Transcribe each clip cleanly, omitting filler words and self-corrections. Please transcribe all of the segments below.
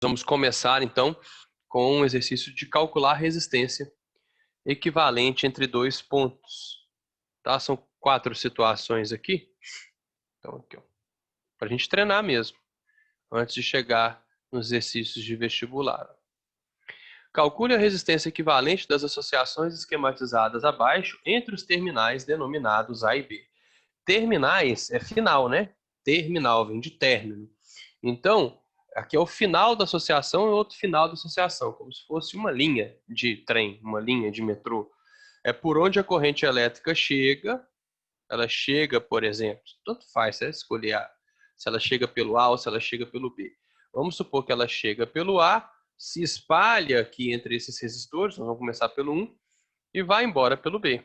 Vamos começar, então, com um exercício de calcular resistência equivalente entre dois pontos. Tá? São 4 situações aqui. Então, aqui, para a gente treinar mesmo, antes de chegar nos exercícios de vestibular. Calcule a resistência equivalente das associações esquematizadas abaixo entre os terminais denominados A e B. Terminais é final, né? Terminal vem de término. Então, aqui é o final da associação e outro final da associação, como se fosse uma linha de trem, uma linha de metrô. É por onde a corrente elétrica chega. Ela chega, por exemplo, tanto faz, você escolher se ela chega pelo A ou se ela chega pelo B. Vamos supor que ela chega pelo A, se espalha aqui entre esses resistores, nós vamos começar pelo 1, e vai embora pelo B.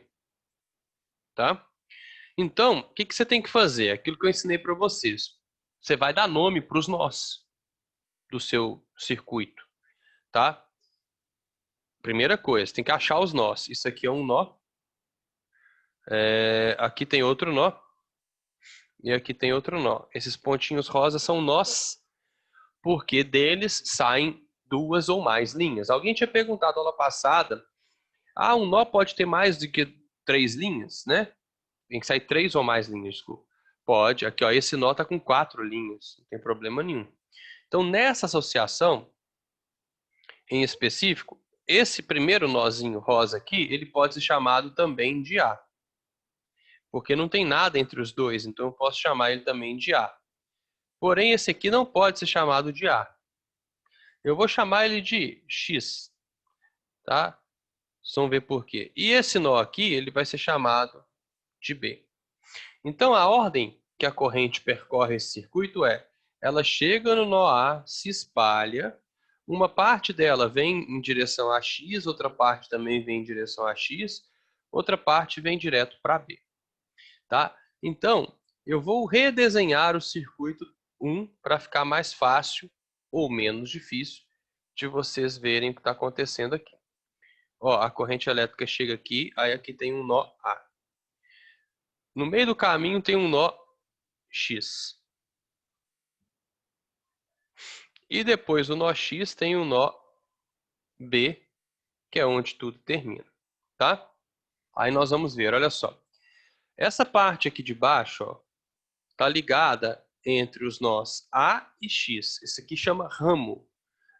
Tá? Então, o que você tem que fazer? Aquilo que eu ensinei para vocês. Você vai dar nome para os nós do seu circuito, tá? Primeira coisa, tem que achar os nós. Isso aqui é um nó. Aqui tem outro nó. E aqui tem outro nó. Esses pontinhos rosas são nós, porque deles saem 2 ou mais linhas. Alguém tinha perguntado aula passada, um nó pode ter mais do que 3 linhas, né? Tem que sair 3 ou mais linhas, desculpa. Pode. Aqui, ó, esse nó está com 4 linhas, não tem problema nenhum. Então, nessa associação, em específico, esse primeiro nozinho rosa aqui, ele pode ser chamado também de A. Porque não tem nada entre os dois, então eu posso chamar ele também de A. Porém, esse aqui não pode ser chamado de A. Eu vou chamar ele de X, tá? Vocês vão ver por quê. E esse nó aqui, ele vai ser chamado de B. Então, a ordem que a corrente percorre esse circuito ela chega no nó A, se espalha, uma parte dela vem em direção a X, outra parte também vem em direção a X, outra parte vem direto para B. Tá? Então, eu vou redesenhar o circuito 1 para ficar mais fácil ou menos difícil de vocês verem o que está acontecendo aqui. Ó, a corrente elétrica chega aqui, aí aqui tem um nó A. No meio do caminho tem um nó X. E depois do nó X tem um nó B, que é onde tudo termina, tá? Aí nós vamos ver, olha só. Essa parte aqui de baixo, ó, tá ligada entre os nós A e X. Isso aqui chama ramo.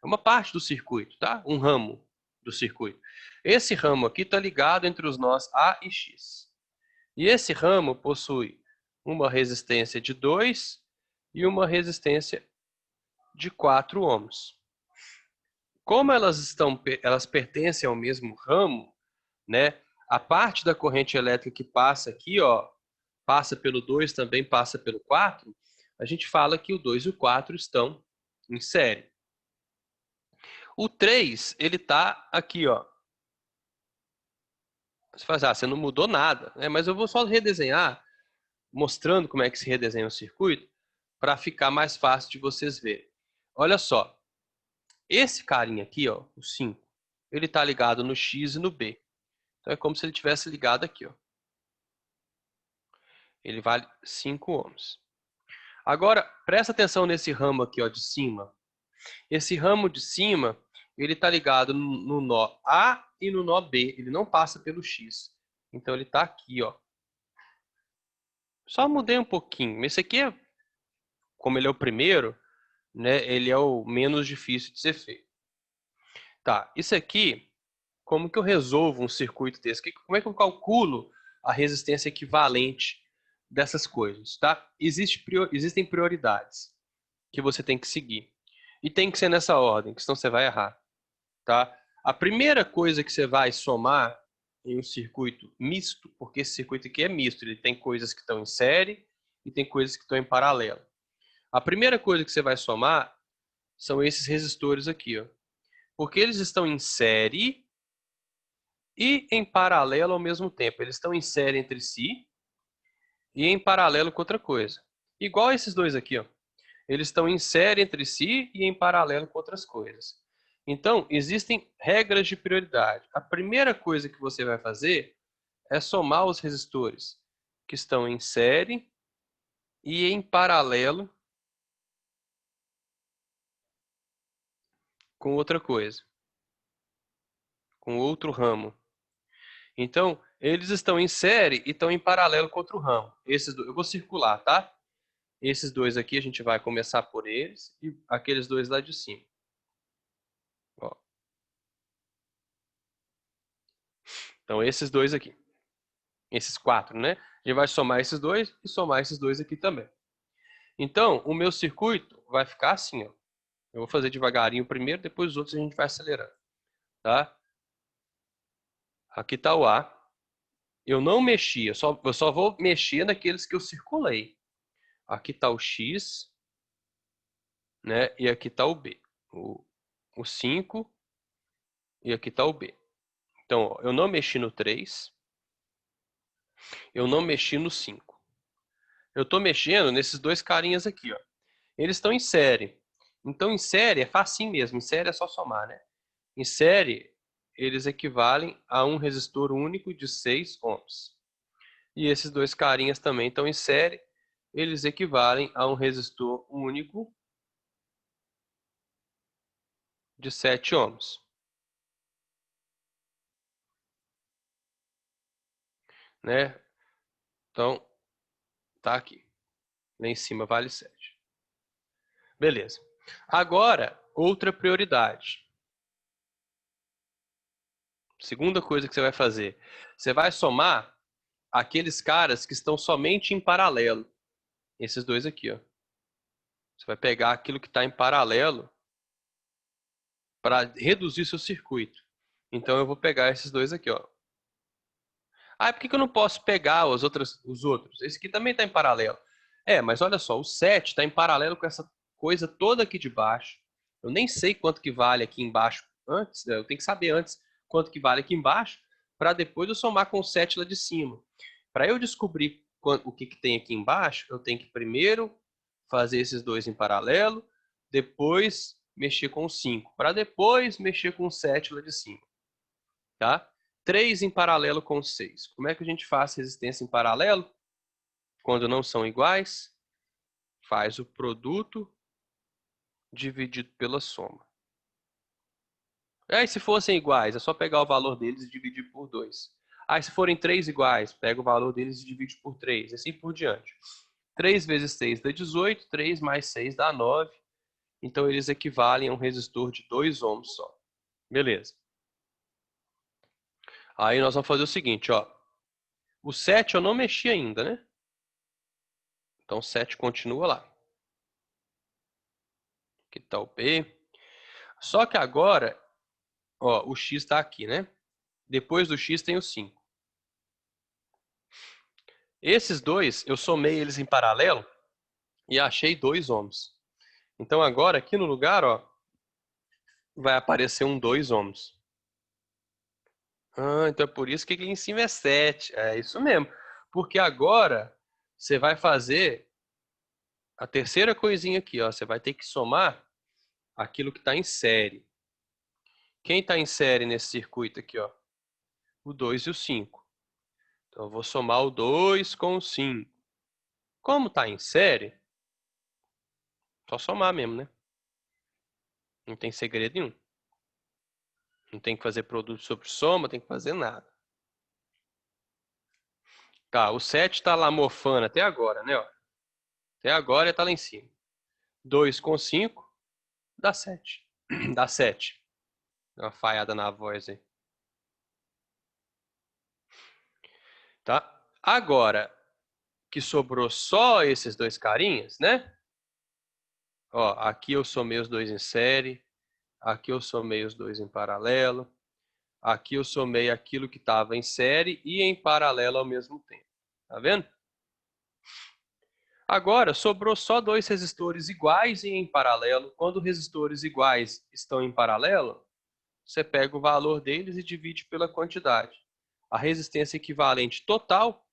É uma parte do circuito, tá? Um ramo do circuito. Esse ramo aqui está ligado entre os nós A e X. E esse ramo possui uma resistência de 2 e uma resistência de 4 ohms. Como elas pertencem ao mesmo ramo, né? A parte da corrente elétrica que passa aqui, ó, passa pelo 2, também passa pelo 4, a gente fala que o 2 e o 4 estão em série. O 3, ele está aqui, ó. Você fala, você não mudou nada, né? Mas eu vou só redesenhar, mostrando como é que se redesenha o circuito, para ficar mais fácil de vocês verem. Olha só, esse carinha aqui, ó, o 5, ele está ligado no X e no B. Então é como se ele tivesse ligado aqui, ó. Ele vale 5 ohms. Agora, presta atenção nesse ramo aqui, ó, de cima. Esse ramo de cima, ele está ligado no nó A e no nó B. Ele não passa pelo X. Então ele está aqui, ó. Só mudei um pouquinho. Esse aqui, como ele é o primeiro, né, ele é o menos difícil de ser feito. Tá, isso aqui, como que eu resolvo um circuito desse? Como é que eu calculo a resistência equivalente dessas coisas, tá? Existem prioridades que você tem que seguir. E tem que ser nessa ordem, que senão você vai errar, tá? A primeira coisa que você vai somar em um circuito misto, porque esse circuito aqui é misto, ele tem coisas que estão em série e tem coisas que estão em paralelo. A primeira coisa que você vai somar são esses resistores aqui, ó. Porque eles estão em série e em paralelo ao mesmo tempo. Eles estão em série entre si e em paralelo com outra coisa. Igual esses dois aqui, ó. Eles estão em série entre si e em paralelo com outras coisas. Então, existem regras de prioridade. A primeira coisa que você vai fazer é somar os resistores que estão em série e em paralelo com outra coisa, com outro ramo. Então, eles estão em série e estão em paralelo com outro ramo. Eu vou circular, tá? Esses dois aqui a gente vai começar por eles e aqueles dois lá de cima. Ó. Então, esses dois aqui. Esses quatro, né? A gente vai somar esses dois e somar esses dois aqui também. Então, o meu circuito vai ficar assim, ó. Eu vou fazer devagarinho primeiro, depois os outros a gente vai acelerando, tá? Aqui está o A. Eu não mexi, eu só vou mexer naqueles que eu circulei. Aqui está o X, né? E aqui está o B. O 5 e aqui está o B. Então, ó, eu não mexi no 3, eu não mexi no 5. Eu estou mexendo nesses dois carinhas aqui, ó. Eles estão em série. Então, em série é facinho mesmo. Em série é só somar, né? Em série, eles equivalem a um resistor único de 6 ohms. E esses dois carinhas também estão em série. Eles equivalem a um resistor único de 7 ohms. Né? Então, tá aqui. Lá em cima vale 7. Beleza. Agora, outra prioridade. Segunda coisa que você vai fazer. Você vai somar aqueles caras que estão somente em paralelo. Esses dois aqui, ó. Você vai pegar aquilo que está em paralelo para reduzir seu circuito. Então eu vou pegar esses dois aqui, ó. Ah, por que eu não posso pegar os outros? Esse aqui também está em paralelo. É, mas olha só, o 7 está em paralelo com essa coisa toda aqui de baixo. Eu nem sei quanto que vale aqui embaixo antes, né? Eu tenho que saber antes quanto que vale aqui embaixo, para depois eu somar com o 7 lá de cima. Para eu descobrir o que tem aqui embaixo, eu tenho que primeiro fazer esses dois em paralelo, depois mexer com o 5, para depois mexer com o 7 lá de cima. Tá? 3 em paralelo com 6. Como é que a gente faz resistência em paralelo? Quando não são iguais, faz o produto dividido pela soma. Aí, se fossem iguais, é só pegar o valor deles e dividir por 2. Aí, se forem 3 iguais, pega o valor deles e divide por 3, assim por diante. 3 vezes 6 dá 18, 3 mais 6 dá 9. Então, eles equivalem a um resistor de 2 ohms só. Beleza. Aí, nós vamos fazer o seguinte, ó. O 7 eu não mexi ainda, né? Então, 7 continua lá. Aqui está o B. Só que agora, ó, o X está aqui, né? Depois do X tem o 5. Esses dois, eu somei eles em paralelo e achei 2 ohms. Então agora, aqui no lugar, ó, vai aparecer um 2 ohms. Ah, então é por isso que aqui em cima é 7. É isso mesmo. Porque agora, você vai fazer a terceira coisinha aqui, ó. Você vai ter que somar aquilo que está em série. Quem está em série nesse circuito aqui, ó? O 2 e o 5. Então, eu vou somar o 2 com o 5. Como está em série, só somar mesmo, né? Não tem segredo nenhum. Não tem que fazer produto sobre soma, não tem que fazer nada. Tá, o 7 está lá mofando até agora, né? Ó. Até agora está lá em cima. 2 com 5 dá 7. Dá 7. Dá uma falhada na voz aí. Tá? Agora que sobrou só esses dois carinhas, né? Ó, aqui eu somei os dois em série. Aqui eu somei os dois em paralelo. Aqui eu somei aquilo que estava em série e em paralelo ao mesmo tempo. Tá vendo? Agora, sobrou só dois resistores iguais e em paralelo. Quando resistores iguais estão em paralelo, você pega o valor deles e divide pela quantidade. A resistência equivalente total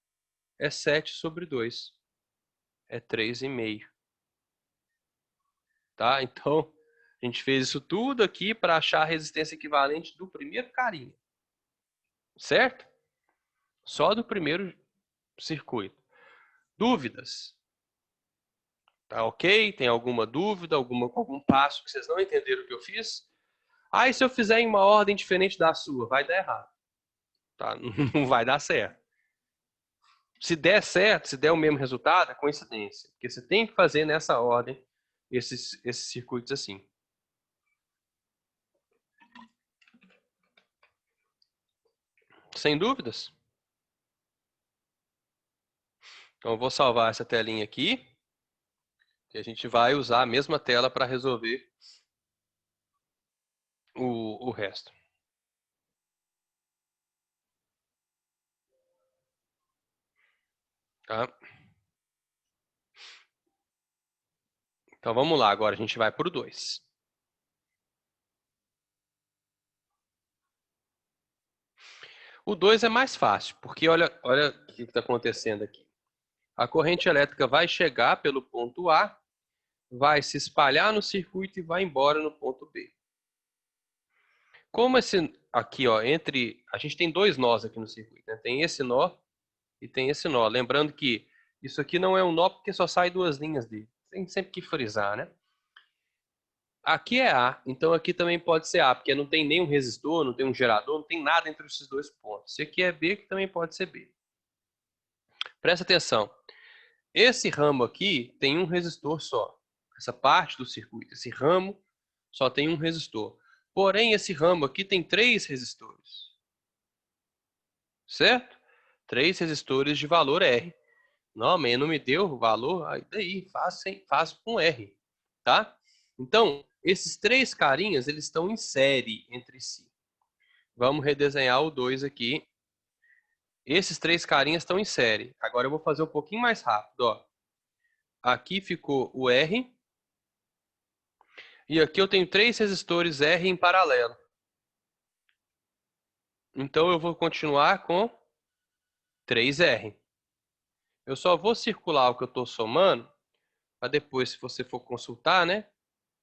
é 7 sobre 2. É 3,5. Tá? Então, a gente fez isso tudo aqui para achar a resistência equivalente do primeiro carinha. Certo? Só do primeiro circuito. Dúvidas? Tá ok? Tem alguma dúvida, algum passo que vocês não entenderam o que eu fiz? Ah, e se eu fizer em uma ordem diferente da sua? Vai dar errado. Tá? Não vai dar certo. Se der certo, se der o mesmo resultado, é coincidência. Porque você tem que fazer nessa ordem esses circuitos assim. Sem dúvidas? Então eu vou salvar essa telinha aqui. E a gente vai usar a mesma tela para resolver o resto. Tá? Então vamos lá, agora a gente vai para o 2. O 2 é mais fácil, porque olha o que está acontecendo aqui. A corrente elétrica vai chegar pelo ponto A, vai se espalhar no circuito e vai embora no ponto B. Como esse aqui, ó, a gente tem dois nós aqui no circuito, né? Tem esse nó e tem esse nó. Lembrando que isso aqui não é um nó porque só sai duas linhas dele. Tem sempre que frisar, né? Aqui é A, então aqui também pode ser A, porque não tem nenhum resistor, não tem um gerador, não tem nada entre esses dois pontos. Se aqui é B, que também pode ser B. Presta atenção. Esse ramo aqui tem um resistor só. Essa parte do circuito, esse ramo só tem um resistor. Porém, esse ramo aqui tem 3 resistores. Certo? 3 resistores de valor R. Não, mas não me deu o valor, aí daí, faz com R. Tá? Então, esses 3 carinhas, eles estão em série entre si. Vamos redesenhar o 2 aqui. Esses 3 carinhas estão em série. Agora eu vou fazer um pouquinho mais rápido. Ó. Aqui ficou o R. E aqui eu tenho 3 resistores R em paralelo. Então eu vou continuar com 3R. Eu só vou circular o que eu estou somando, para depois, se você for consultar, né?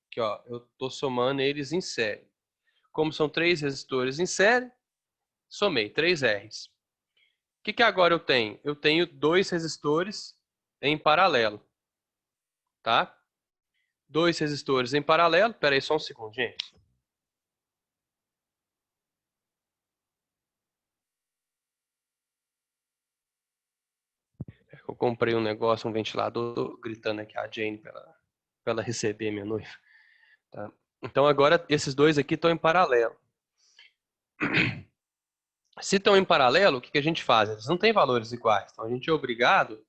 Aqui, ó, eu estou somando eles em série. Como são 3 resistores em série, somei 3 R's. O que agora eu tenho? Eu tenho 2 resistores em paralelo. Tá? 2 resistores em paralelo. Espera aí só um segundo, gente. Eu comprei um negócio, um ventilador, tô gritando aqui a Jane para ela receber minha noiva. Tá? Então agora esses dois aqui estão em paralelo. Se estão em paralelo, o que a gente faz? Eles não têm valores iguais. Então a gente é obrigado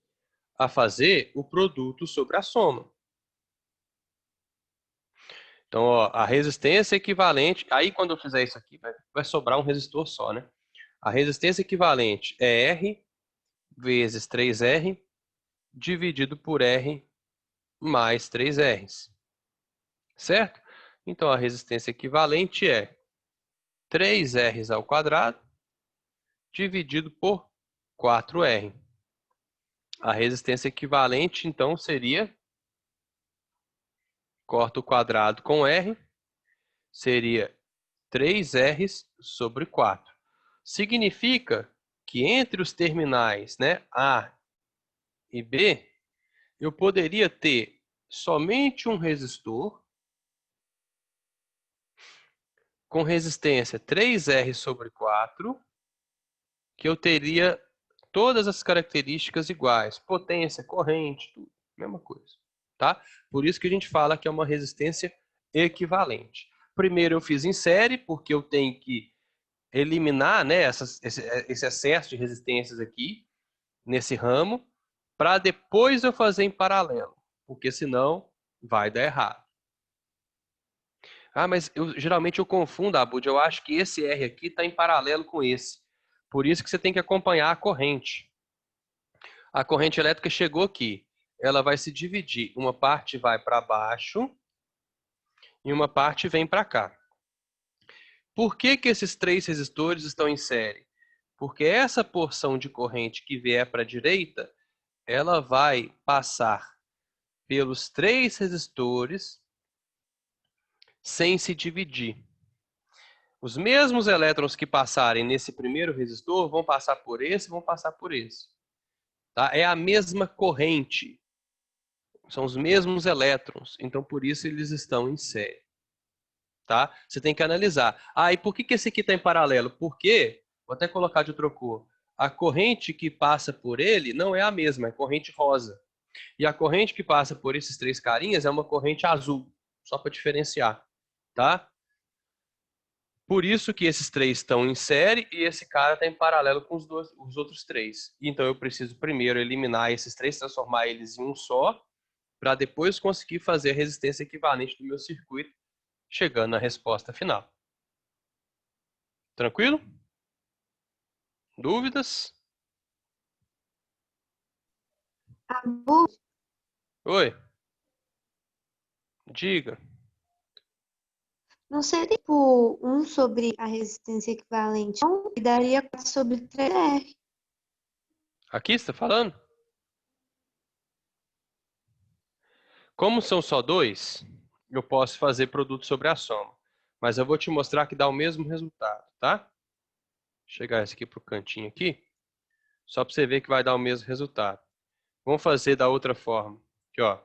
a fazer o produto sobre a soma. Então, ó, a resistência equivalente. Aí, quando eu fizer isso aqui, vai sobrar um resistor só, né? A resistência equivalente é R vezes 3R dividido por R mais 3Rs. Certo? Então, a resistência equivalente é 3Rs ao quadrado dividido por 4R. A resistência equivalente, então, seria, corta o quadrado com R, seria 3Rs sobre 4. Significa que entre os terminais, né, A e B, eu poderia ter somente um resistor com resistência 3R sobre 4, que eu teria todas as características iguais, potência, corrente, tudo, mesma coisa, tá? Por isso que a gente fala que é uma resistência equivalente. Primeiro eu fiz em série, porque eu tenho que eliminar, né, esse excesso de resistências aqui, nesse ramo, para depois eu fazer em paralelo, porque senão vai dar errado. Ah, mas geralmente eu confundo, Abud, eu acho que esse R aqui está em paralelo com esse. Por isso que você tem que acompanhar a corrente. A corrente elétrica chegou aqui. Ela vai se dividir. Uma parte vai para baixo e uma parte vem para cá. Por que esses 3 resistores estão em série? Porque essa porção de corrente que vier para a direita, ela vai passar pelos 3 resistores sem se dividir. Os mesmos elétrons que passarem nesse primeiro resistor vão passar por esse, vão passar por esse. Tá? É a mesma corrente. São os mesmos elétrons. Então, por isso, eles estão em série. tá? Você tem que analisar. Ah, e por que esse aqui está em paralelo? Porque, vou até colocar de outra cor, a corrente que passa por ele não é a mesma, é corrente rosa. E a corrente que passa por esses três carinhas é uma corrente azul, só para diferenciar, tá? Por isso que esses três estão em série e esse cara está em paralelo com os outros três. Então eu preciso primeiro eliminar esses três, transformar eles em um só, para depois conseguir fazer a resistência equivalente do meu circuito, chegando na resposta final. Tranquilo? Dúvidas? Oi, diga. Não seria tipo 1 sobre a resistência equivalente, não? E daria 4 sobre 3R. Aqui você está falando? Como são só dois, eu posso fazer produto sobre a soma. Mas eu vou te mostrar que dá o mesmo resultado, tá? Vou chegar esse aqui para o cantinho aqui, só para você ver que vai dar o mesmo resultado. Vamos fazer da outra forma. Aqui, ó.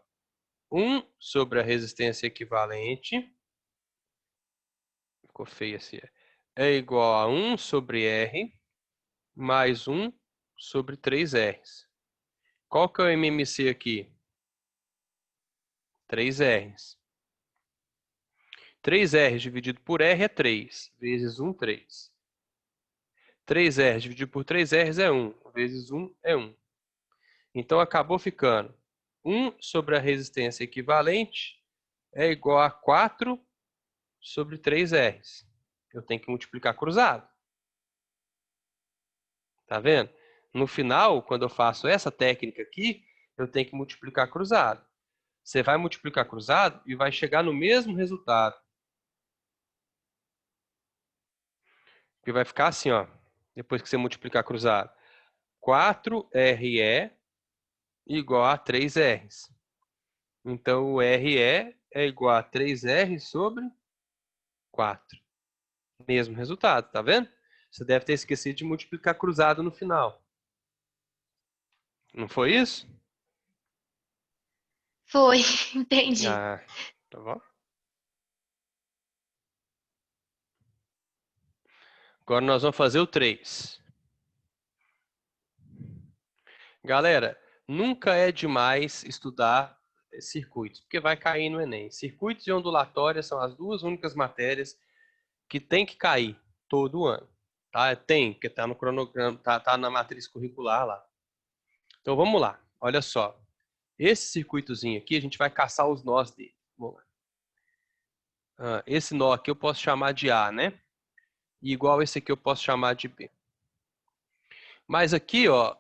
1 sobre a resistência equivalente, ficou feio assim, é igual a 1 sobre R mais 1 sobre 3Rs. Qual que é o MMC aqui? 3Rs. 3R dividido por R é 3, vezes 1, 3. 3R dividido por 3Rs é 1, vezes 1 é 1. Então, acabou ficando 1 sobre a resistência equivalente é igual a 4 sobre 3Rs. Eu tenho que multiplicar cruzado. Tá vendo? No final, quando eu faço essa técnica aqui, eu tenho que multiplicar cruzado. Você vai multiplicar cruzado e vai chegar no mesmo resultado. Que vai ficar assim, ó. Depois que você multiplicar cruzado. 4RE igual a 3Rs. Então, o RE é igual a 3R sobre 4. Mesmo resultado, tá vendo? Você deve ter esquecido de multiplicar cruzado no final. Não foi isso? Foi, entendi. Ah, tá bom. Agora nós vamos fazer o 3. Galera, nunca é demais estudar circuitos, porque vai cair no Enem. Circuitos e ondulatórias são as duas únicas matérias que tem que cair todo ano. Tá? Tem, porque está no cronograma, tá na matriz curricular lá. Então vamos lá, olha só. Esse circuitozinho aqui, a gente vai caçar os nós dele. Vamos lá. Esse nó aqui eu posso chamar de A, né? E igual esse aqui eu posso chamar de B. Mas aqui, ó,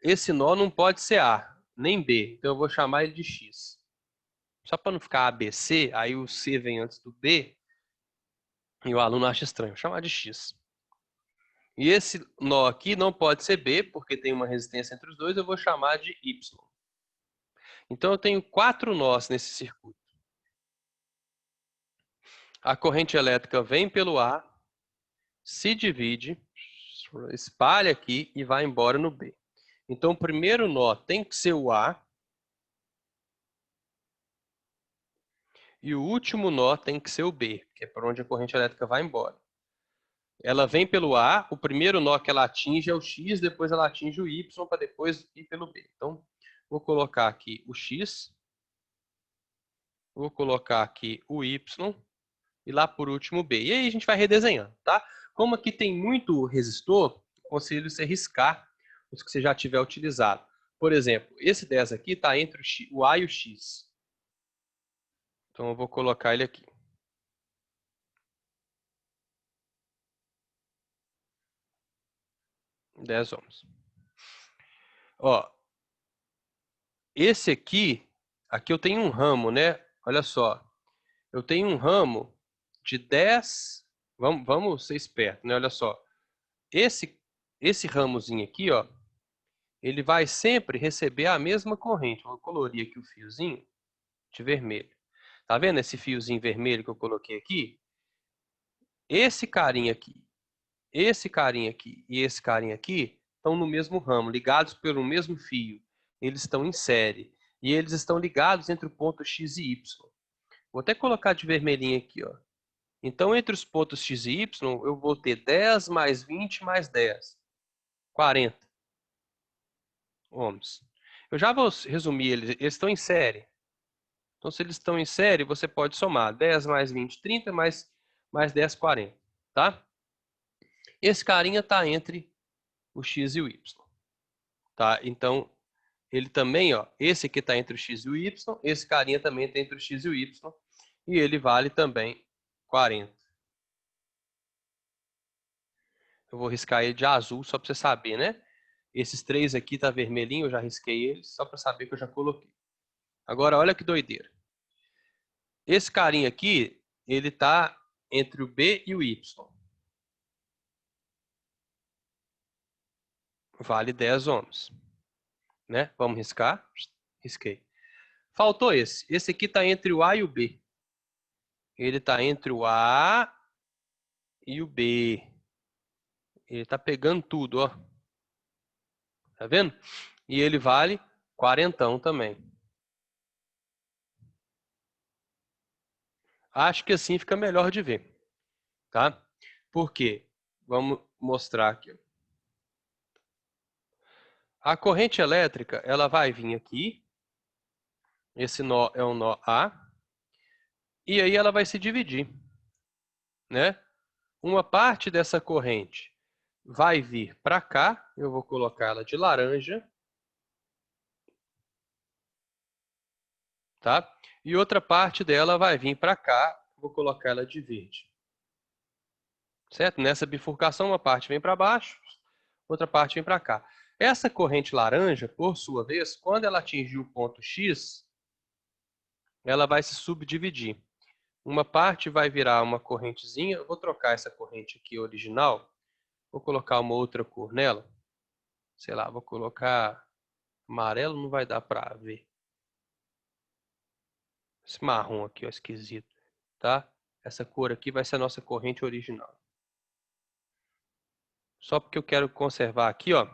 esse nó não pode ser A, nem B. Então eu vou chamar ele de X. Só para não ficar ABC, aí o C vem antes do B, e o aluno acha estranho. Vou chamar de X. E esse nó aqui não pode ser B, porque tem uma resistência entre os dois, eu vou chamar de Y. Então eu tenho 4 nós nesse circuito. A corrente elétrica vem pelo A, se divide, espalha aqui e vai embora no B. Então o primeiro nó tem que ser o A, e o último nó tem que ser o B, que é por onde a corrente elétrica vai embora. Ela vem pelo A, o primeiro nó que ela atinge é o X, depois ela atinge o Y, para depois ir pelo B. Então, vou colocar aqui o X, vou colocar aqui o Y, e lá por último o B. E aí a gente vai redesenhando, tá? Como aqui tem muito resistor, aconselho você riscar os que você já tiver utilizado. Por exemplo, esse 10 aqui está entre o A e o X. Então, eu vou colocar ele aqui. $10. Ó, esse aqui eu tenho um ramo, né? Olha só, eu tenho um ramo de 10, vamos ser esperto, né? Olha só, esse ramozinho aqui, ó, ele vai sempre receber a mesma corrente. Vou colorir aqui o fiozinho de vermelho. Tá vendo esse fiozinho vermelho que eu coloquei aqui? Esse carinha aqui, esse carinha aqui e esse carinha aqui estão no mesmo ramo, ligados pelo mesmo fio. Eles estão em série. E eles estão ligados entre o ponto X e Y. Vou até colocar de vermelhinho aqui, ó. Então, entre os pontos x e y, eu vou ter 10 mais 20 mais 10. 40 ohms. Eu já vou resumir eles. Eles estão em série. Então, se eles estão em série, você pode somar 10 mais 20, 30, mais 10, 40. Tá? Esse carinha está entre o x e o y. Tá? Então, ele também, ó, esse aqui está entre o x e o y, esse carinha também está entre o x e o y, e ele vale também 40. Eu vou riscar ele de azul, só para você saber, né? Esses três aqui tá vermelhinho, eu já risquei eles, só para saber que eu já coloquei. Agora, olha que doideira. Esse carinha aqui, ele tá entre o B e o Y. Vale 10 ohms. Né? Vamos riscar? Risquei. Faltou esse. Esse aqui tá entre o A e o B. Ele tá entre o A e o B. Ele tá pegando tudo, ó. Tá vendo? E ele vale 40 também. Acho que assim fica melhor de ver, tá? Por quê? Vamos mostrar aqui. A corrente elétrica, ela vai vir aqui. Esse nó é um nó A. E aí ela vai se dividir, né? Uma parte dessa corrente vai vir para cá. Eu vou colocar ela de laranja. Tá? E outra parte dela vai vir para cá. Vou colocar ela de verde. Certo? Nessa bifurcação, uma parte vem para baixo, outra parte vem para cá. Essa corrente laranja, por sua vez, quando ela atingir o ponto X, ela vai se subdividir. Uma parte vai virar uma correntezinha. Eu vou trocar essa corrente aqui original. Vou colocar uma outra cor nela. Sei lá, vou colocar amarelo, não vai dar para ver. Esse marrom aqui, ó, esquisito. Tá? Essa cor aqui vai ser a nossa corrente original. Só porque eu quero conservar aqui, ó,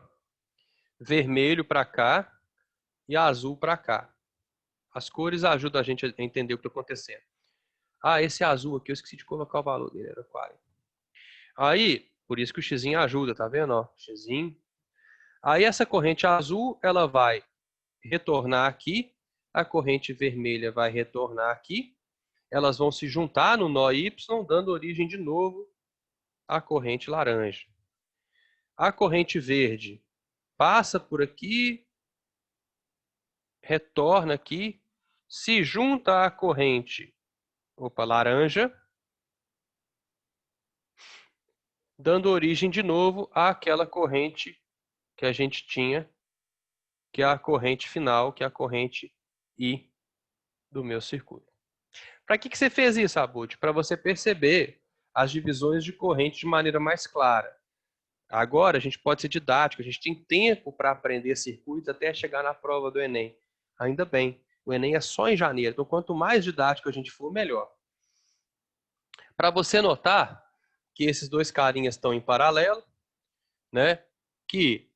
vermelho para cá e azul para cá. As cores ajudam a gente a entender o que está acontecendo. Ah, esse azul aqui, eu esqueci de colocar o valor dele, era 40. Aí, por isso que o xizinho ajuda, tá vendo? Ó, xizinho. Aí essa corrente azul, ela vai retornar aqui, a corrente vermelha vai retornar aqui, elas vão se juntar no nó Y, dando origem de novo à corrente laranja. A corrente verde passa por aqui, retorna aqui, se junta à corrente laranja, dando origem de novo àquela corrente que a gente tinha, que é a corrente final, que é a corrente I do meu circuito. Para que você fez isso, Abud? Para você perceber as divisões de corrente de maneira mais clara. Agora a gente pode ser didático, a gente tem tempo para aprender circuitos até chegar na prova do Enem. Ainda bem, o Enem é só em janeiro, então quanto mais didático a gente for, melhor. Para você notar que esses dois carinhas estão em paralelo, né? Que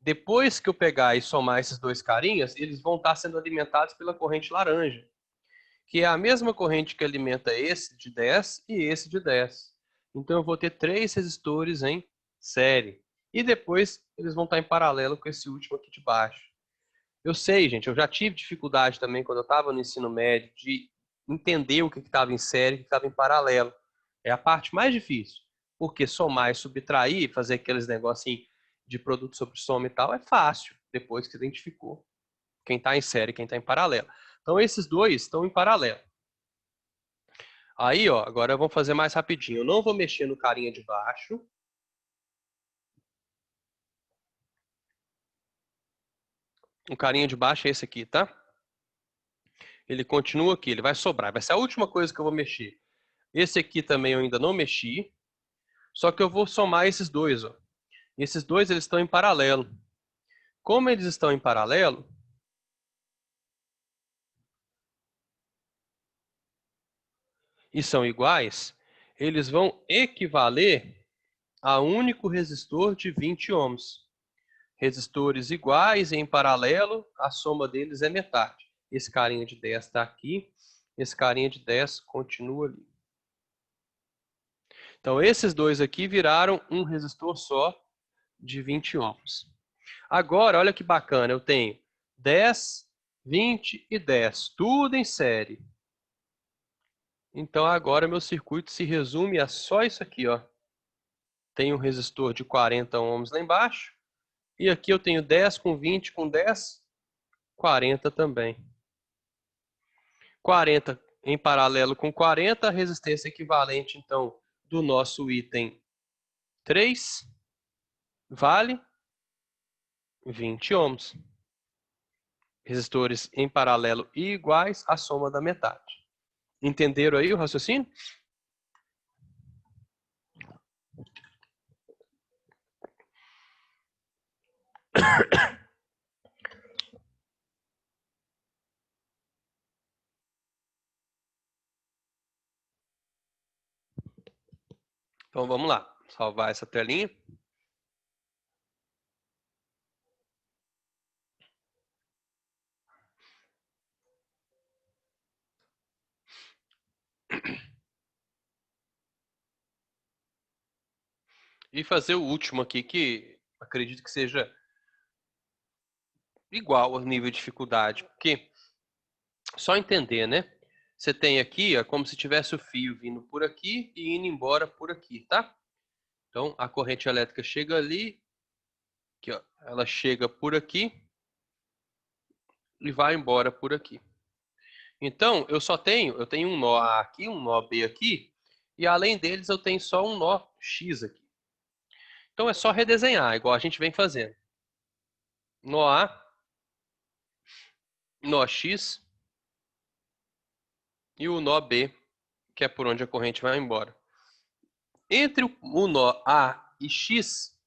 depois que eu pegar e somar esses dois carinhas, eles vão estar sendo alimentados pela corrente laranja, que é a mesma corrente que alimenta esse de 10 e esse de 10. Então eu vou ter 3 resistores em série. E depois eles vão estar em paralelo com esse último aqui de baixo. Eu sei, gente, eu já tive dificuldade também quando eu estava no ensino médio de entender o que estava em série e o que estava em paralelo. É a parte mais difícil. Porque somar e subtrair, fazer aqueles negocinhos de produto sobre soma e tal, é fácil, depois que você identificou quem está em série e quem está em paralelo. Então, esses dois estão em paralelo. Aí, ó, agora vamos fazer mais rapidinho. Eu não vou mexer no carinha de baixo. O carinha de baixo é esse aqui, tá? Ele continua aqui, ele vai sobrar. Vai ser a última coisa que eu vou mexer. Esse aqui também eu ainda não mexi. Só que eu vou somar esses dois, ó. Esses dois, eles estão em paralelo. Como eles estão em paralelo, e são iguais, eles vão equivaler a um único resistor de 20 ohms. Resistores iguais em paralelo, a soma deles é metade. Esse carinha de 10 está aqui, esse carinha de 10 continua ali. Então, esses dois aqui viraram um resistor só de 20 ohms. Agora, olha que bacana, eu tenho 10, 20 e 10, tudo em série. Então, agora meu circuito se resume a só isso aqui, ó. Tem um resistor de 40 ohms lá embaixo. E aqui eu tenho 10 com 20 com 10, 40 também. 40 em paralelo com 40, a resistência equivalente, então, do nosso item 3 vale 20 ohms. Resistores em paralelo e iguais, a soma da metade. Entenderam aí o raciocínio? Então vamos lá, salvar essa telinha. E fazer o último aqui, que acredito que seja igual ao nível de dificuldade, porque só entender, né? Você tem aqui, é como se tivesse o fio vindo por aqui e indo embora por aqui, tá? Então, a corrente elétrica chega ali, aqui, ó, ela chega por aqui e vai embora por aqui. Então, eu tenho um nó A aqui, um nó B aqui, e além deles eu tenho só um nó X aqui. Então é só redesenhar, igual a gente vem fazendo. Nó A, nó X e o nó B, que é por onde a corrente vai embora. Entre o nó A e X,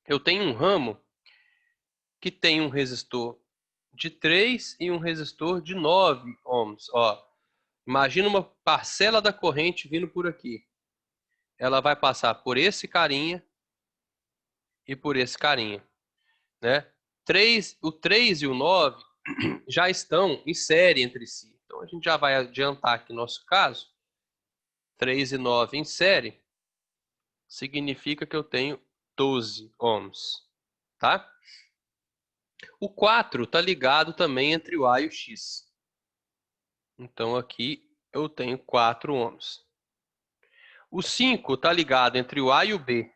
eu tenho um ramo que tem um resistor de 3 e um resistor de 9 ohms. Ó, imagina uma parcela da corrente vindo por aqui. Ela vai passar por esse carinha e por esse carinha, né? O 3 e o 9 já estão em série entre si. Então a gente já vai adiantar aqui no nosso caso. 3 e 9 em série significa que eu tenho 12 ohms, tá? O 4 está ligado também entre o A e o X. Então aqui eu tenho 4 ohms. O 5 está ligado entre o A e o B.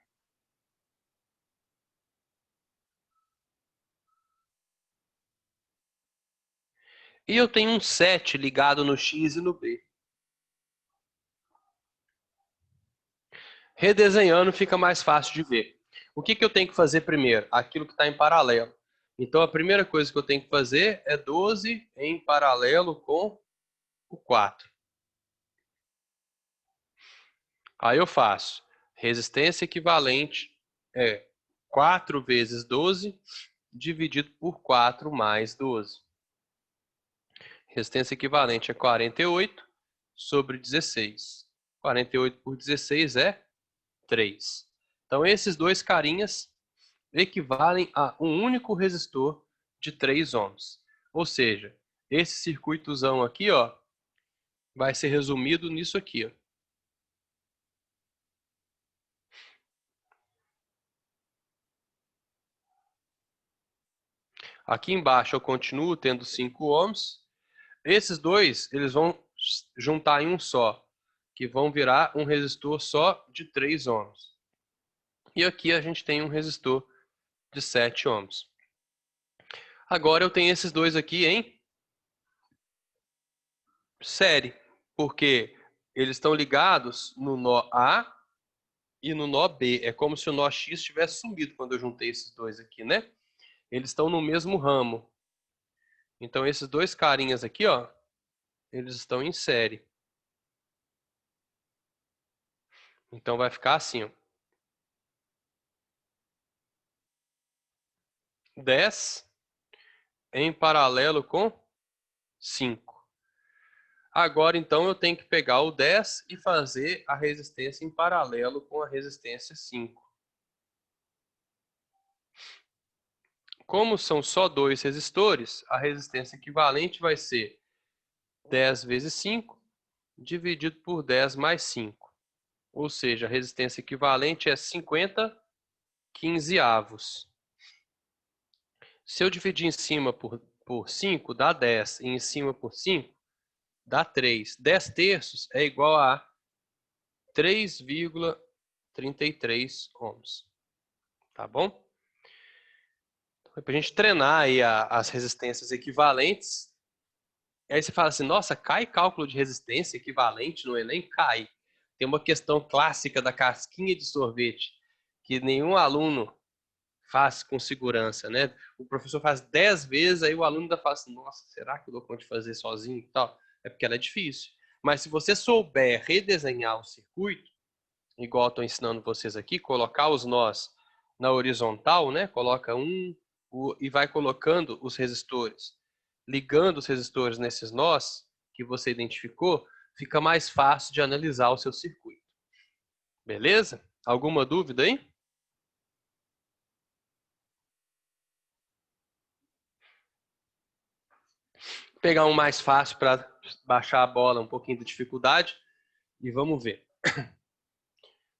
E eu tenho um 7 ligado no X e no B. Redesenhando fica mais fácil de ver. O que eu tenho que fazer primeiro? Aquilo que está em paralelo. Então a primeira coisa que eu tenho que fazer é 12 em paralelo com o 4. Aí eu faço resistência equivalente é 4 vezes 12 dividido por 4 mais 12. Resistência equivalente é 48 sobre 16. 48 por 16 é 3. Então esses dois carinhas equivalem a um único resistor de 3 ohms. Ou seja, esse circuitozão aqui, ó, vai ser resumido nisso aqui, ó. Aqui embaixo eu continuo tendo 5 ohms. Esses dois, eles vão juntar em um só, que vão virar um resistor só de 3 ohms. E aqui a gente tem um resistor de 7 ohms. Agora eu tenho esses dois aqui em série, porque eles estão ligados no nó A e no nó B. É como se o nó X tivesse sumido quando eu juntei esses dois aqui, né? Eles estão no mesmo ramo. Então esses dois carinhas aqui, ó, eles estão em série. Então vai ficar assim, ó. 10 em paralelo com 5. Agora, então, eu tenho que pegar o 10 e fazer a resistência em paralelo com a resistência 5. Como são só dois resistores, a resistência equivalente vai ser 10 vezes 5 dividido por 10 mais 5. Ou seja, a resistência equivalente é 50/15. Se eu dividir em cima por 5, dá 10. E em cima por 5, dá 3. 10 terços é igual a 3,33 ohms. Tá bom? Então, para a gente treinar aí as resistências equivalentes. E aí você fala assim, nossa, cai cálculo de resistência equivalente no Enem? Cai. Tem uma questão clássica da casquinha de sorvete, que nenhum aluno faz com segurança, né? O professor faz 10 vezes, aí o aluno ainda fala assim, nossa, será que eu dou conta de fazer sozinho e tal? É porque ela é difícil. Mas se você souber redesenhar o circuito, igual eu estou ensinando vocês aqui, colocar os nós na horizontal, né? Coloca e vai colocando os resistores, ligando os resistores nesses nós que você identificou, fica mais fácil de analisar o seu circuito. Beleza? Alguma dúvida aí? Vou pegar um mais fácil para baixar a bola, um pouquinho de dificuldade, e vamos ver.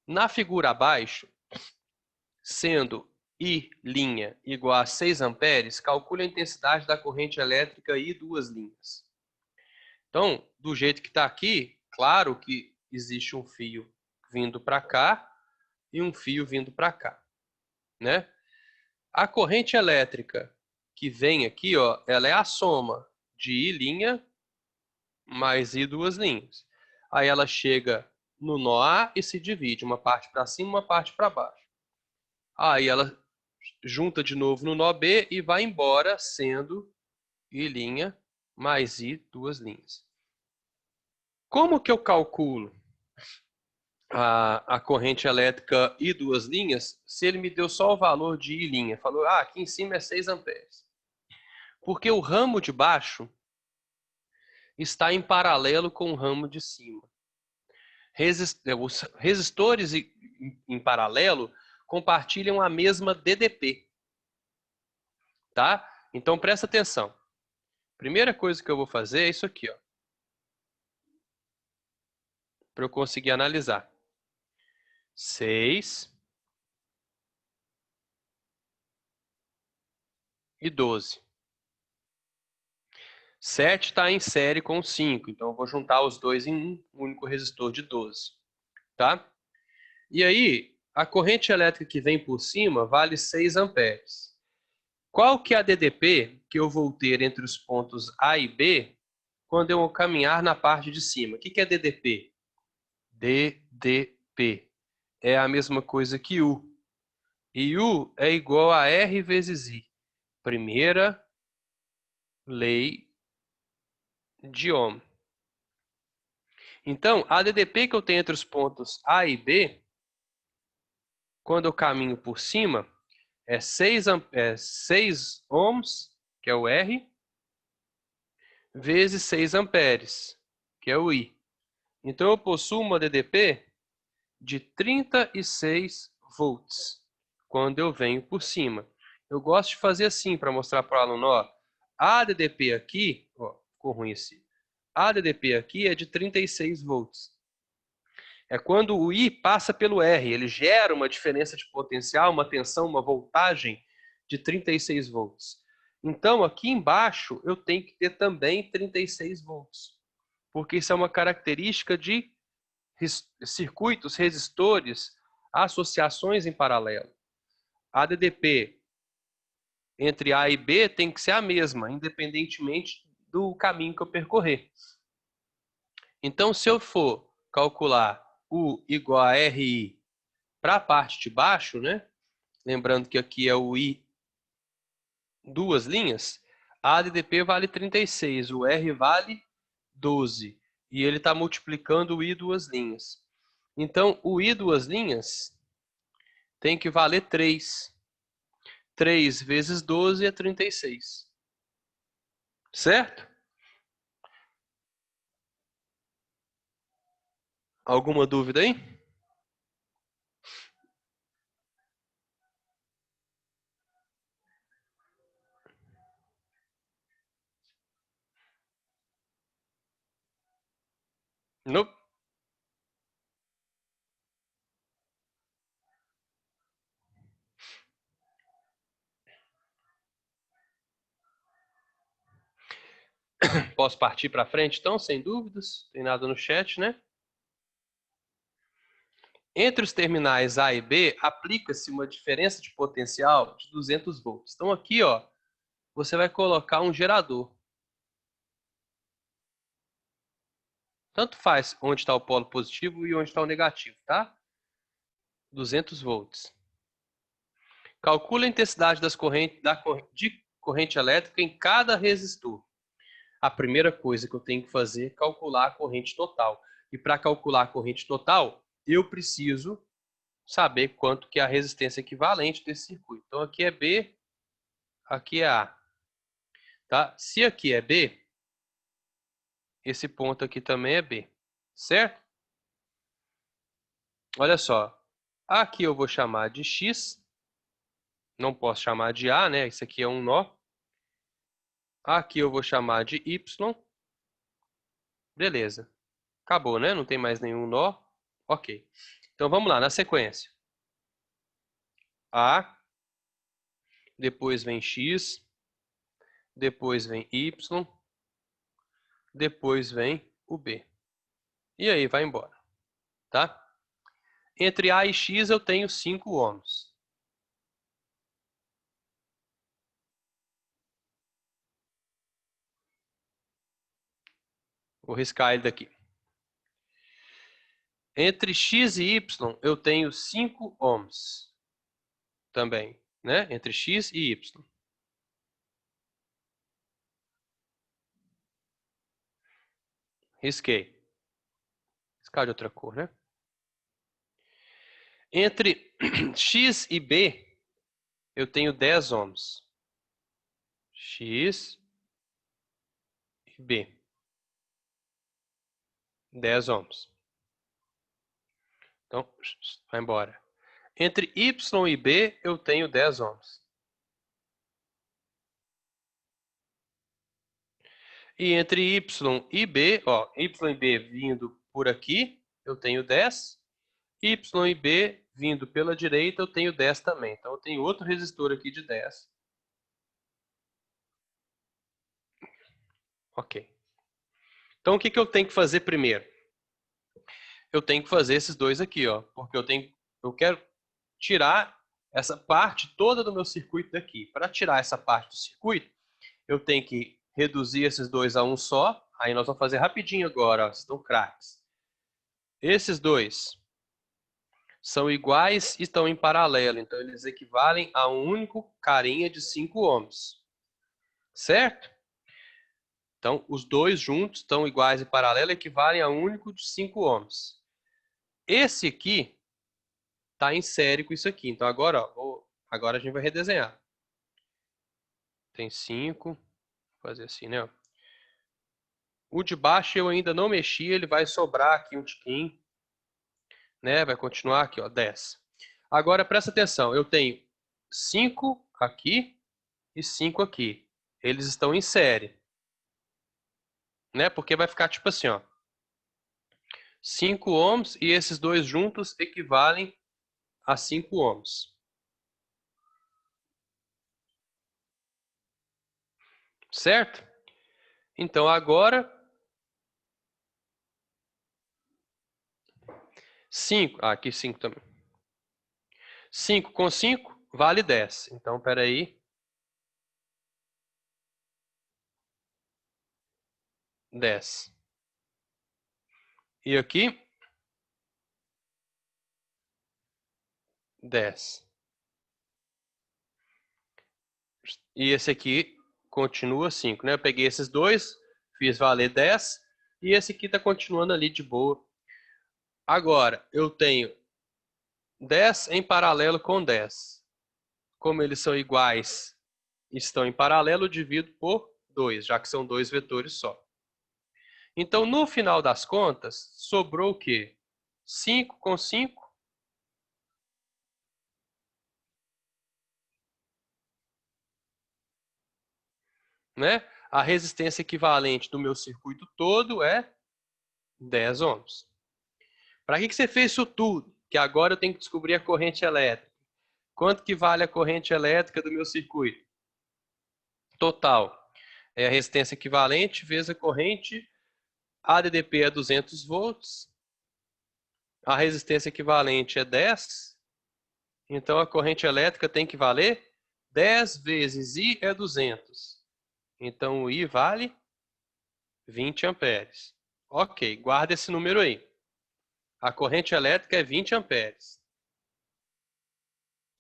Na figura abaixo, sendo I' igual a 6 amperes, calcule a intensidade da corrente elétrica I duas linhas. Então, do jeito que está aqui, claro que existe um fio vindo para cá e um fio vindo para cá, né? A corrente elétrica que vem aqui, ó, ela é a soma de I' mais I duas linhas. Aí ela chega no nó A e se divide, uma parte para cima, uma parte para baixo. Aí ela junta de novo no nó B e vai embora sendo I' mais I duas linhas. Como que eu calculo a corrente elétrica I duas linhas se ele me deu só o valor de I'? Falou, aqui em cima é 6 amperes. Porque o ramo de baixo está em paralelo com o ramo de cima. Os resistores em paralelo compartilham a mesma DDP. Tá? Então presta atenção. Primeira coisa que eu vou fazer é isso aqui, ó. Para eu conseguir analisar. 6 e 12. 7 está em série com 5, então eu vou juntar os dois em um único resistor de 12. Tá? E aí, a corrente elétrica que vem por cima vale 6 amperes. Qual que é a DDP que eu vou ter entre os pontos A e B quando eu caminhar na parte de cima? O que é DDP? DDP é a mesma coisa que U. E U é igual a R vezes I. Primeira lei de Ohm. Então, a DDP que eu tenho entre os pontos A e B, quando eu caminho por cima, é 6 ohms, que é o R, vezes 6 amperes, que é o I. Então, eu possuo uma DDP de 36 volts, quando eu venho por cima. Eu gosto de fazer assim, para mostrar para o aluno, ó, a DDP aqui, ó, ficou ruim esse. A DDP aqui é de 36 volts. É quando o I passa pelo R, ele gera uma diferença de potencial, uma tensão, uma voltagem de 36 volts. Então, aqui embaixo, eu tenho que ter também 36 volts, porque isso é uma característica de circuitos, resistores, associações em paralelo. A DDP entre A e B tem que ser a mesma, independentemente do caminho que eu percorrer. Então, se eu for calcular U igual a RI para a parte de baixo, né? Lembrando que aqui é o I duas linhas, a DDP vale 36, o R vale 12. E ele está multiplicando o I duas linhas. Então, o I duas linhas tem que valer 3. 3 vezes 12 é 36. Certo? Alguma dúvida aí? Nope. Posso partir para frente, então, sem dúvidas? Tem nada no chat, né? Entre os terminais A e B, aplica-se uma diferença de potencial de 200 volts. Então, aqui, ó, você vai colocar um gerador. Tanto faz onde está o polo positivo e onde está o negativo, tá? 200 volts. Calcule a intensidade de corrente elétrica em cada resistor. A primeira coisa que eu tenho que fazer é calcular a corrente total. E para calcular a corrente total, eu preciso saber quanto que é a resistência equivalente desse circuito. Então, aqui é B, aqui é A. Tá? Se aqui é B, esse ponto aqui também é B. Certo? Olha só. Aqui eu vou chamar de X. Não posso chamar de A, né? Isso aqui é um nó. Aqui eu vou chamar de Y. Beleza. Acabou, né? Não tem mais nenhum nó. Ok. Então vamos lá, na sequência. A, depois vem X, depois vem Y, depois vem o B. E aí vai embora, tá? Entre A e X eu tenho 5 ohms. Vou riscar ele daqui. Entre X e Y eu tenho 5 ohms também, né? Entre X e Y. Risquei. Riscar de outra cor, né? Entre X e B eu tenho 10 ohms. X e B. 10 ohms. Então, vai embora. Entre Y e B, eu tenho 10 ohms. E entre Y e B, ó, Y e B vindo por aqui, eu tenho 10. Y e B vindo pela direita, eu tenho 10 também. Então, eu tenho outro resistor aqui de 10. Ok. Então, o que eu tenho que fazer primeiro? Eu tenho que fazer esses dois aqui, ó, porque eu quero tirar essa parte toda do meu circuito daqui. Para tirar essa parte do circuito, eu tenho que reduzir esses dois a um só. Aí nós vamos fazer rapidinho agora, ó, estão craques. Esses dois são iguais e estão em paralelo, então eles equivalem a um único carinha de 5 ohms. Certo? Então, os dois juntos estão iguais e paralelo, equivalem a um único de 5 ohms. Esse aqui está em série com isso aqui. Então, agora, ó, agora a gente vai redesenhar. Tem 5. Vou fazer assim, né? O de baixo eu ainda não mexi, ele vai sobrar aqui um tiquinho. Né? Vai continuar aqui, ó, 10. Agora, presta atenção. Eu tenho 5 aqui e 5 aqui. Eles estão em série. Né? Porque vai ficar tipo assim, ó. 5 ohms e esses dois juntos equivalem a 5 ohms. Certo? Então, agora... 5. Ah, aqui 5 também. 5 com 5 vale 10. Então, espera aí. 10. E aqui? 10. E esse aqui continua 5, né? Eu peguei esses dois, fiz valer 10. E esse aqui está continuando ali de boa. Agora, eu tenho 10 em paralelo com 10. Como eles são iguais e estão em paralelo, eu divido por 2, já que são dois vetores só. Então, no final das contas, sobrou o quê? 5 com 5. Né? A resistência equivalente do meu circuito todo é 10 ohms. Para que você fez isso tudo? Que agora eu tenho que descobrir a corrente elétrica. Quanto que vale a corrente elétrica do meu circuito? Total. É a resistência equivalente vezes a corrente. ADDP é 200 volts. A resistência equivalente é 10. Então, a corrente elétrica tem que valer 10 vezes I é 200. Então, o I vale 20 amperes. Ok, guarda esse número aí. A corrente elétrica é 20 amperes.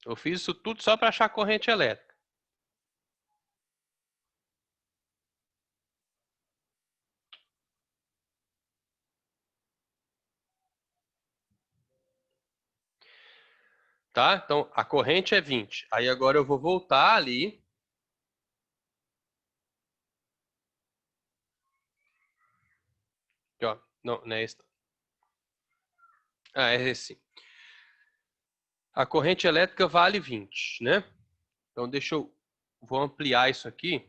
Eu fiz isso tudo só para achar a corrente elétrica. Tá? Então, a corrente é 20. Aí agora eu vou voltar ali. Aqui, ó. Não é esse. Ah, é esse. A corrente elétrica vale 20, né? Então, vou ampliar isso aqui.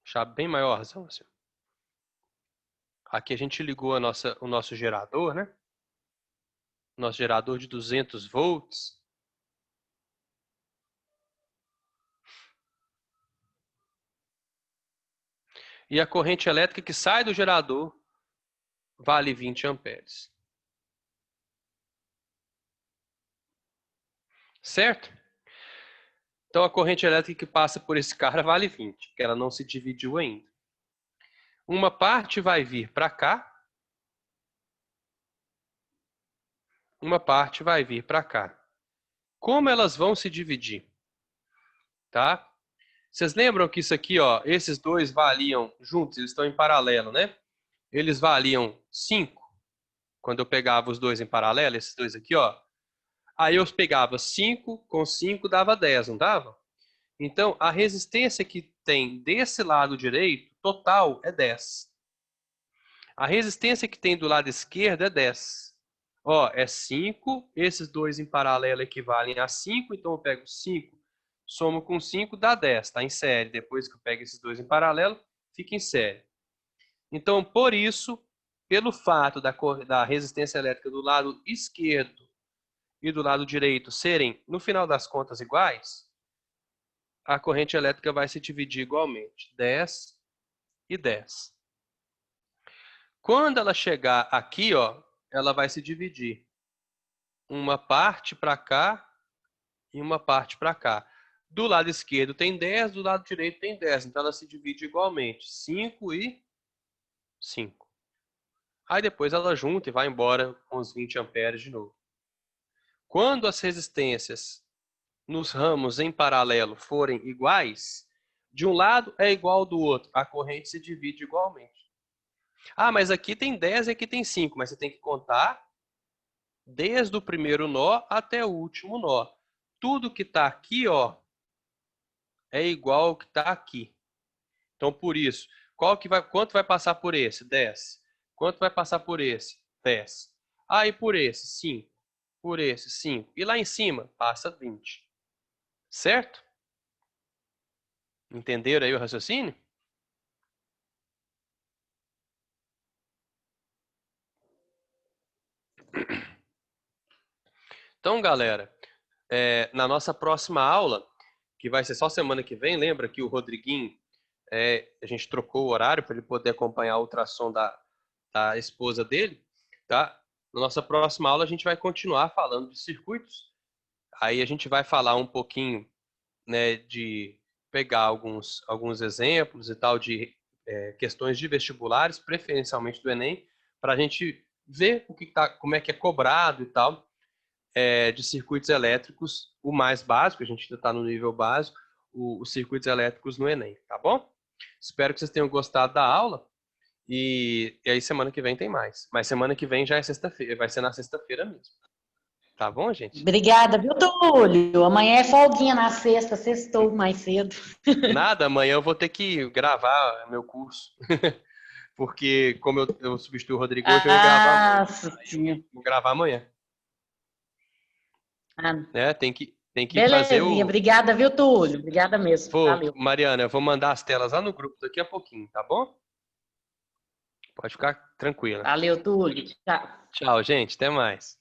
Deixar bem maiorzão, assim. Aqui a gente ligou o nosso gerador, né? Nosso gerador de 200 volts. E a corrente elétrica que sai do gerador vale 20 amperes. Certo? Então a corrente elétrica que passa por esse cara vale 20, porque ela não se dividiu ainda. Uma parte vai vir para cá. Uma parte vai vir para cá. Como elas vão se dividir? Tá? Vocês lembram que isso aqui, ó, esses dois valiam juntos, eles estão em paralelo, né? Eles valiam 5 quando eu pegava os dois em paralelo, esses dois aqui, ó. Aí eu pegava 5 com 5 dava 10, não dava? Então, a resistência que tem desse lado direito, total, é 10. A resistência que tem do lado esquerdo é 10. Ó, é 5, esses dois em paralelo equivalem a 5, então eu pego 5, somo com 5, dá 10, tá em série. Depois que eu pego esses dois em paralelo, fica em série. Então, por isso, pelo fato da resistência elétrica do lado esquerdo e do lado direito serem, no final das contas, iguais, a corrente elétrica vai se dividir igualmente, 10 e 10. Quando ela chegar aqui, ó, ela vai se dividir. Uma parte para cá e uma parte para cá. Do lado esquerdo tem 10, do lado direito tem 10. Então ela se divide igualmente. 5 e 5. Aí depois ela junta e vai embora com os 20 amperes de novo. Quando as resistências nos ramos em paralelo forem iguais, de um lado é igual ao do outro. A corrente se divide igualmente. Ah, mas aqui tem 10 e aqui tem 5. Mas você tem que contar desde o primeiro nó até o último nó. Tudo que está aqui, ó, é igual ao que está aqui. Então, por isso, quanto vai passar por esse? 10. Quanto vai passar por esse? 10. Ah, e por esse? 5. Por esse? 5. E lá em cima? Passa 20. Certo? Entenderam aí o raciocínio? Então, galera, na nossa próxima aula, que vai ser só semana que vem, lembra que o Rodriguinho, a gente trocou o horário para ele poder acompanhar o ultrassom da esposa dele, tá? Na nossa próxima aula a gente vai continuar falando de circuitos. Aí a gente vai falar um pouquinho, né, de pegar alguns exemplos e tal de questões de vestibulares, preferencialmente do Enem, para a gente ver como é que é cobrado e tal de circuitos elétricos, o mais básico, a gente ainda está no nível básico, os circuitos elétricos no Enem, tá bom? Espero que vocês tenham gostado da aula e aí semana que vem tem mais. Mas semana que vem já é sexta-feira, vai ser na sexta-feira mesmo. Tá bom, gente? Obrigada, viu, Túlio? Amanhã é folguinha na sexta, sextou mais cedo. Nada, amanhã eu vou ter que gravar meu curso. Porque como eu substituí o Rodrigo hoje, eu ia gravar amanhã. Vou gravar amanhã. Tem que fazer Belezinha, obrigada, viu, Túlio? Obrigada mesmo, valeu. Mariana, eu vou mandar as telas lá no grupo daqui a pouquinho, tá bom? Pode ficar tranquila. Valeu, Túlio. Tchau. Tchau, gente. Até mais.